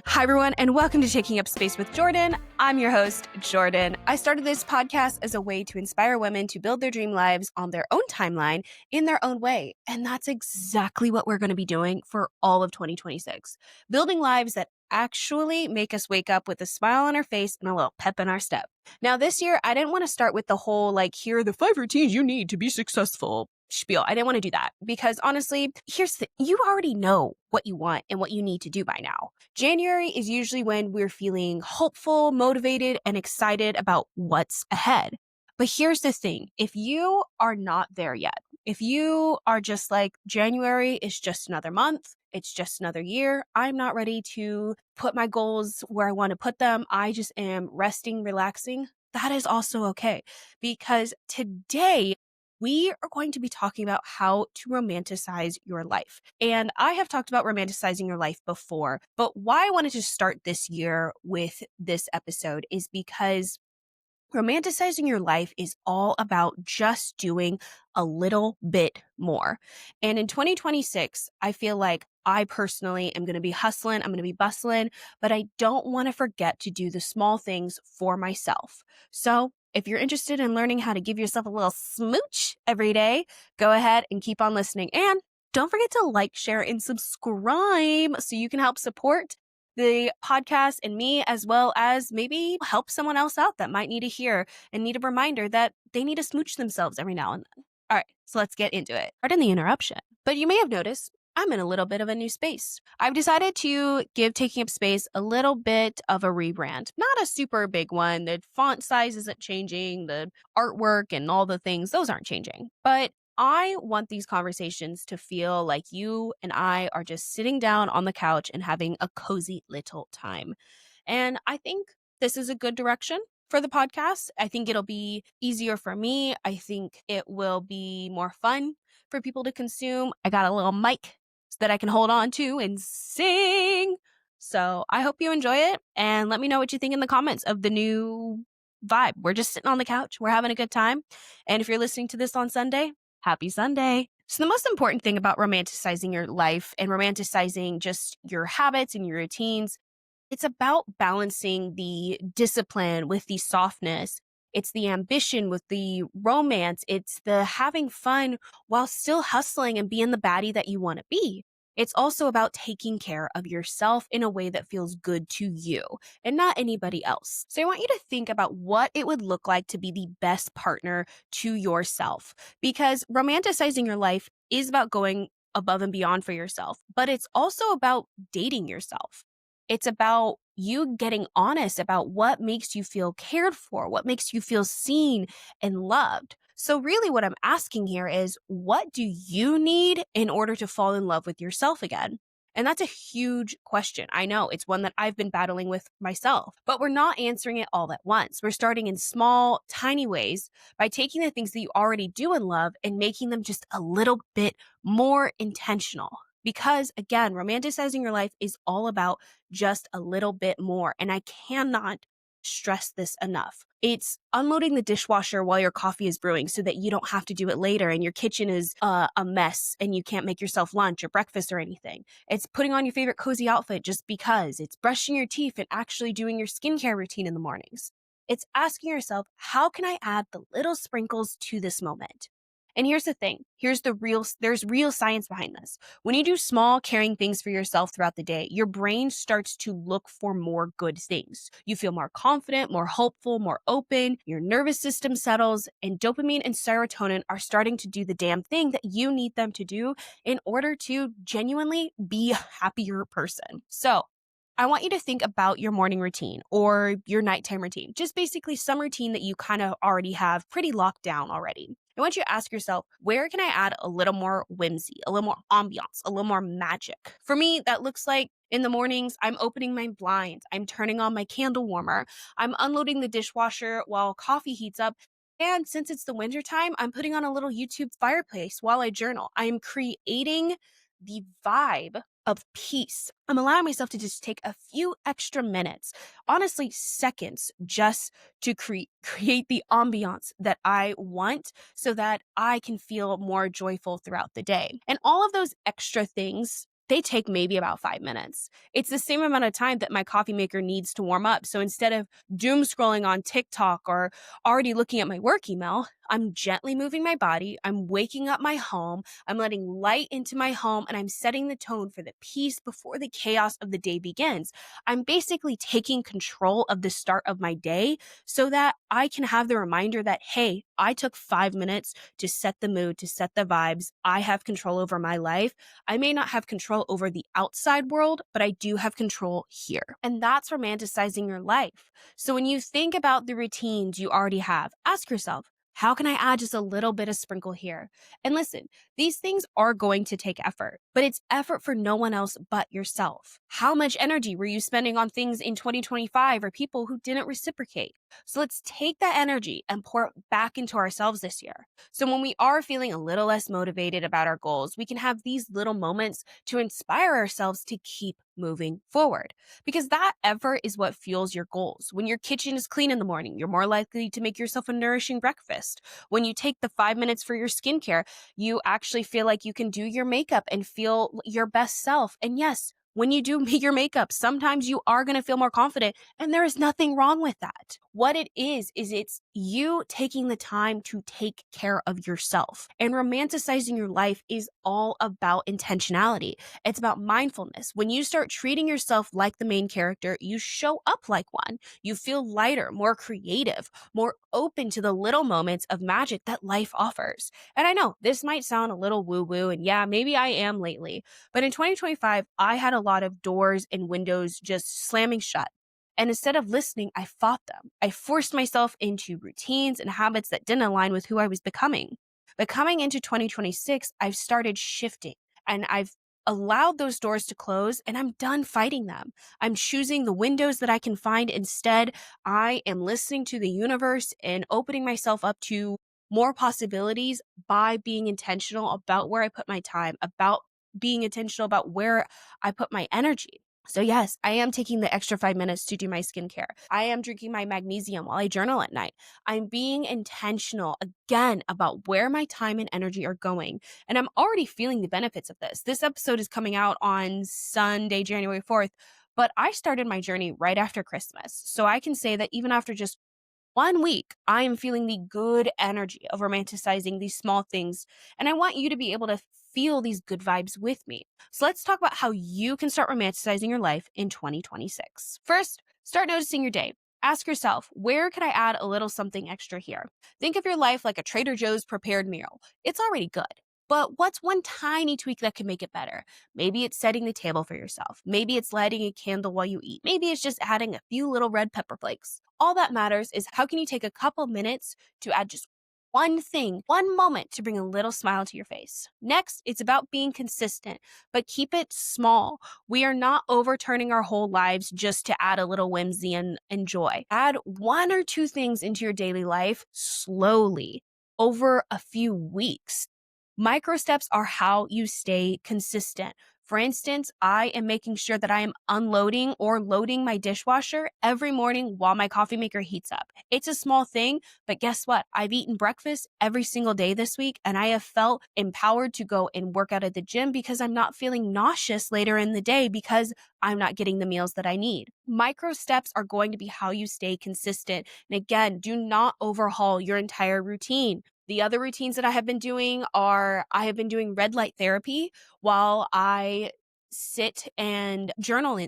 Hi, everyone, and welcome to Taking Up Space with Jordan. I'm your host, Jordan. I started this podcast as a way to inspire women to build their dream lives on their own timeline in their own way. And that's exactly what we're going to be doing for all of 2026. Building lives that actually make us wake up with a smile on our face and a little pep in our step. Now, this year, I didn't want to start with the whole, here are the 5 routines you need to be successful spiel. I didn't want to do that because honestly, you already know what you want and what you need to do by now. January is usually when we're feeling hopeful, motivated, and excited about what's ahead. But here's the thing. If you are not there yet, if you are just like, January is just another month, it's just another year, I'm not ready to put my goals where I want to put them, I just am resting, relaxing, that is also okay. Because today, we are going to be talking about how to romanticize your life. And I have talked about romanticizing your life before, but why I wanted to start this year with this episode is because romanticizing your life is all about just doing a little bit more. And in 2026, I feel like I personally am going to be hustling, I'm going to be bustling, but I don't want to forget to do the small things for myself. So if you're interested in learning how to give yourself a little smooch every day, go ahead and keep on listening. And don't forget to like, share, and subscribe so you can help support the podcast and me, as well as maybe help someone else out that might need to hear and need a reminder that they need to smooch themselves every now and then. All right, so let's get into it. Pardon the interruption, but you may have noticed I'm in a little bit of a new space. I've decided to give Taking Up Space a little bit of a rebrand. Not a super big one. The font size isn't changing. The artwork and all the things, those aren't changing. But I want these conversations to feel like you and I are just sitting down on the couch and having a cozy little time. And I think this is a good direction for the podcast. I think it'll be easier for me. I think it will be more fun for people to consume. I got a little mic that I can hold on to and sing. So I hope you enjoy it and let me know what you think in the comments of the new vibe. We're just sitting on the couch. We're having a good time. And if you're listening to this on Sunday, happy Sunday. So the most important thing about romanticizing your life and romanticizing just your habits and your routines, it's about balancing the discipline with the softness. It's the ambition with the romance. It's the having fun while still hustling and being the baddie that you want to be. It's also about taking care of yourself in a way that feels good to you and not anybody else. So I want you to think about what it would look like to be the best partner to yourself, because romanticizing your life is about going above and beyond for yourself, but it's also about dating yourself. It's about you getting honest about what makes you feel cared for, what makes you feel seen and loved. So really what I'm asking here is, what do you need in order to fall in love with yourself again? And that's a huge question. I know it's one that I've been battling with myself, but we're not answering it all at once. We're starting in small, tiny ways by taking the things that you already do and love and making them just a little bit more intentional. Because again, romanticizing your life is all about just a little bit more. And I cannot stress this enough. It's unloading the dishwasher while your coffee is brewing so that you don't have to do it later and your kitchen is a mess and you can't make yourself lunch or breakfast or anything. It's putting on your favorite cozy outfit just because. It's brushing your teeth and actually doing your skincare routine in the mornings. It's asking yourself, how can I add the little sprinkles to this moment? And here's the thing. There's real science behind this. When you do small, caring things for yourself throughout the day, your brain starts to look for more good things. You feel more confident, more hopeful, more open, your nervous system settles, and dopamine and serotonin are starting to do the damn thing that you need them to do in order to genuinely be a happier person. So I want you to think about your morning routine or your nighttime routine, just basically some routine that you kind of already have pretty locked down already. I want you to ask yourself, where can I add a little more whimsy, a little more ambiance, a little more magic? For me, that looks like in the mornings, I'm opening my blinds, I'm turning on my candle warmer, I'm unloading the dishwasher while coffee heats up. And since it's the wintertime, I'm putting on a little YouTube fireplace while I journal. I am creating the vibe of peace. I'm allowing myself to just take a few extra minutes, honestly, seconds, just to create the ambiance that I want so that I can feel more joyful throughout the day. And all of those extra things, they take maybe about 5 minutes. It's the same amount of time that my coffee maker needs to warm up. So instead of doom scrolling on TikTok or already looking at my work email, I'm gently moving my body. I'm waking up my home. I'm letting light into my home and I'm setting the tone for the peace before the chaos of the day begins. I'm basically taking control of the start of my day so that I can have the reminder that, hey, I took 5 minutes to set the mood, to set the vibes. I have control over my life. I may not have control over the outside world, but I do have control here. And that's romanticizing your life. So when you think about the routines you already have, ask yourself, how can I add just a little bit of sprinkle here? And listen, these things are going to take effort, but it's effort for no one else but yourself. How much energy were you spending on things in 2025 or people who didn't reciprocate? So let's take that energy and pour it back into ourselves this year. So when we are feeling a little less motivated about our goals, we can have these little moments to inspire ourselves to keep moving forward. Because that effort is what fuels your goals. When your kitchen is clean in the morning, you're more likely to make yourself a nourishing breakfast. When you take the 5 minutes for your skincare, you actually feel like you can do your makeup and feel your best self. And yes, when you do your makeup, sometimes you are going to feel more confident, and there is nothing wrong with that. What it is it's you taking the time to take care of yourself. And romanticizing your life is all about intentionality. It's about mindfulness. When you start treating yourself like the main character, you show up like one. You feel lighter, more creative, more open to the little moments of magic that life offers. And I know this might sound a little woo-woo, and yeah, maybe I am lately, but in 2025, I had a lot of doors and windows just slamming shut. And instead of listening, I fought them. I forced myself into routines and habits that didn't align with who I was becoming. But coming into 2026, I've started shifting and I've allowed those doors to close and I'm done fighting them. I'm choosing the windows that I can find. Instead, I am listening to the universe and opening myself up to more possibilities by being intentional about where I put my time, about being intentional about where I put my energy. So yes, I am taking the extra 5 minutes to do my skincare. I am drinking my magnesium while I journal at night. I'm being intentional again about where my time and energy are going. And I'm already feeling the benefits of this. This episode is coming out on Sunday, January 4th, but I started my journey right after Christmas. So I can say that even after just 1 week, I am feeling the good energy of romanticizing these small things. And I want you to be able to feel these good vibes with me. So let's talk about how you can start romanticizing your life in 2026. First, start noticing your day. Ask yourself, where could I add a little something extra here? Think of your life like a Trader Joe's prepared meal. It's already good. But what's one tiny tweak that can make it better? Maybe it's setting the table for yourself. Maybe it's lighting a candle while you eat. Maybe it's just adding a few little red pepper flakes. All that matters is how can you take a couple minutes to add just one thing, one moment to bring a little smile to your face. Next, it's about being consistent, but keep it small. We are not overturning our whole lives just to add a little whimsy and joy. Add one or two things into your daily life slowly over a few weeks. Micro steps are how you stay consistent. For instance, I am making sure that I am unloading or loading my dishwasher every morning while my coffee maker heats up. It's a small thing, but guess what? I've eaten breakfast every single day this week, and I have felt empowered to go and work out at the gym because I'm not feeling nauseous later in the day because I'm not getting the meals that I need. Micro steps are going to be how you stay consistent. And again, do not overhaul your entire routine. The other routines that I have been doing are I have been doing red light therapy while I sit and journal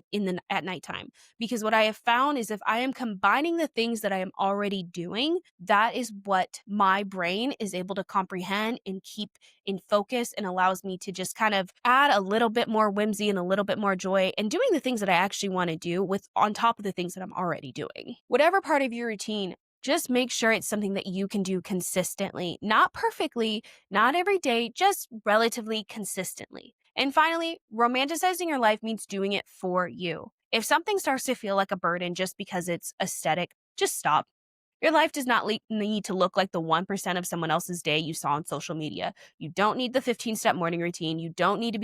at nighttime. Because what I have found is if I am combining the things that I am already doing, that is what my brain is able to comprehend and keep in focus and allows me to just kind of add a little bit more whimsy and a little bit more joy and doing the things that I actually want to do with on top of the things that I'm already doing. Whatever part of your routine, just make sure it's something that you can do consistently, not perfectly, not every day, just relatively consistently. And finally, romanticizing your life means doing it for you. If something starts to feel like a burden just because it's aesthetic, just stop. Your life does not need to look like the 1% of someone else's day you saw on social media. You don't need the 15-step morning routine. You don't need to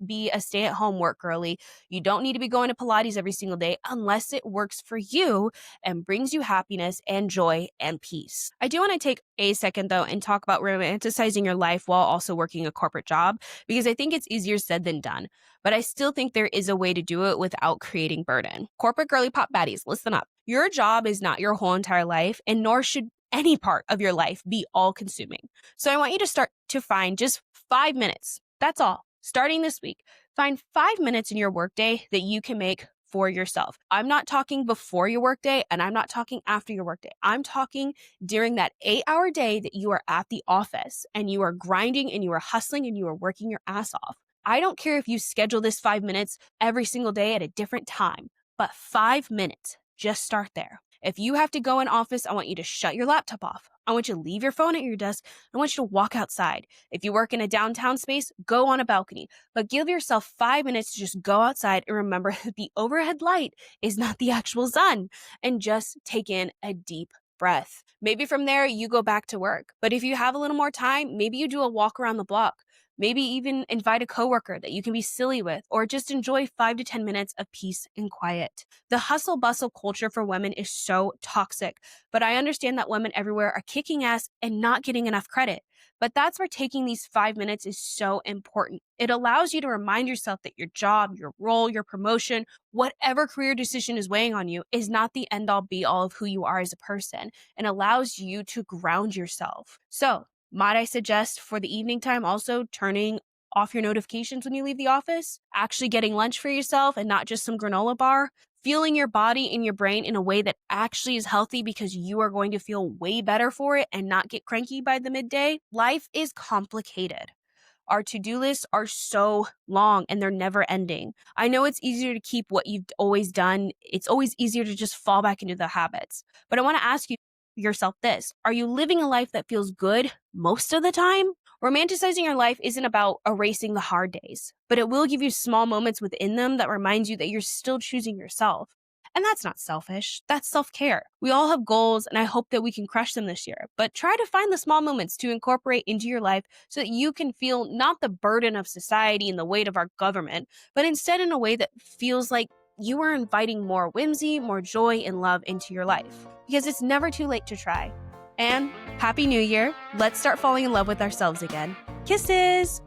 be a stay-at-home work girly. You don't need to be going to Pilates every single day unless it works for you and brings you happiness and joy and peace. I do want to take a second, though, and talk about romanticizing your life while also working a corporate job, because I think it's easier said than done. But I still think there is a way to do it without creating burden. Corporate girly pop baddies, listen up. Your job is not your whole entire life, and nor should any part of your life be all consuming. So I want you to start to find just 5 minutes. That's all. Starting this week, find 5 minutes in your workday that you can make for yourself. I'm not talking before your workday, and I'm not talking after your workday. I'm talking during that 8-hour day that you are at the office and you are grinding and you are hustling and you are working your ass off. I don't care if you schedule this 5 minutes every single day at a different time, but 5 minutes, just start there. If you have to go in office, I want you to shut your laptop off. I want you to leave your phone at your desk. I want you to walk outside. If you work in a downtown space, go on a balcony, but give yourself 5 minutes to just go outside and remember that the overhead light is not the actual sun, and just take in a deep breath. Maybe from there you go back to work. But if you have a little more time, maybe you do a walk around the block. Maybe even invite a coworker that you can be silly with, or just enjoy 5 to 10 minutes of peace and quiet. The hustle bustle culture for women is so toxic, but I understand that women everywhere are kicking ass and not getting enough credit. But that's where taking these 5 minutes is so important. It allows you to remind yourself that your job, your role, your promotion, whatever career decision is weighing on you is not the end all be all of who you are as a person, and allows you to ground yourself. So, might I suggest for the evening time also turning off your notifications when you leave the office, actually getting lunch for yourself and not just some granola bar, fueling your body and your brain in a way that actually is healthy because you are going to feel way better for it and not get cranky by the midday. Life is complicated. Our to-do lists are so long and they're never ending. I know it's easier to keep what you've always done. It's always easier to just fall back into the habits. But I want to ask yourself this. Are you living a life that feels good most of the time? Romanticizing your life isn't about erasing the hard days, but it will give you small moments within them that reminds you that you're still choosing yourself. And that's not selfish. That's self-care. We all have goals, and I hope that we can crush them this year. But try to find the small moments to incorporate into your life so that you can feel not the burden of society and the weight of our government, but instead in a way that feels like you are inviting more whimsy, more joy, and love into your life. Because it's never too late to try. And Happy New Year. Let's start falling in love with ourselves again. Kisses!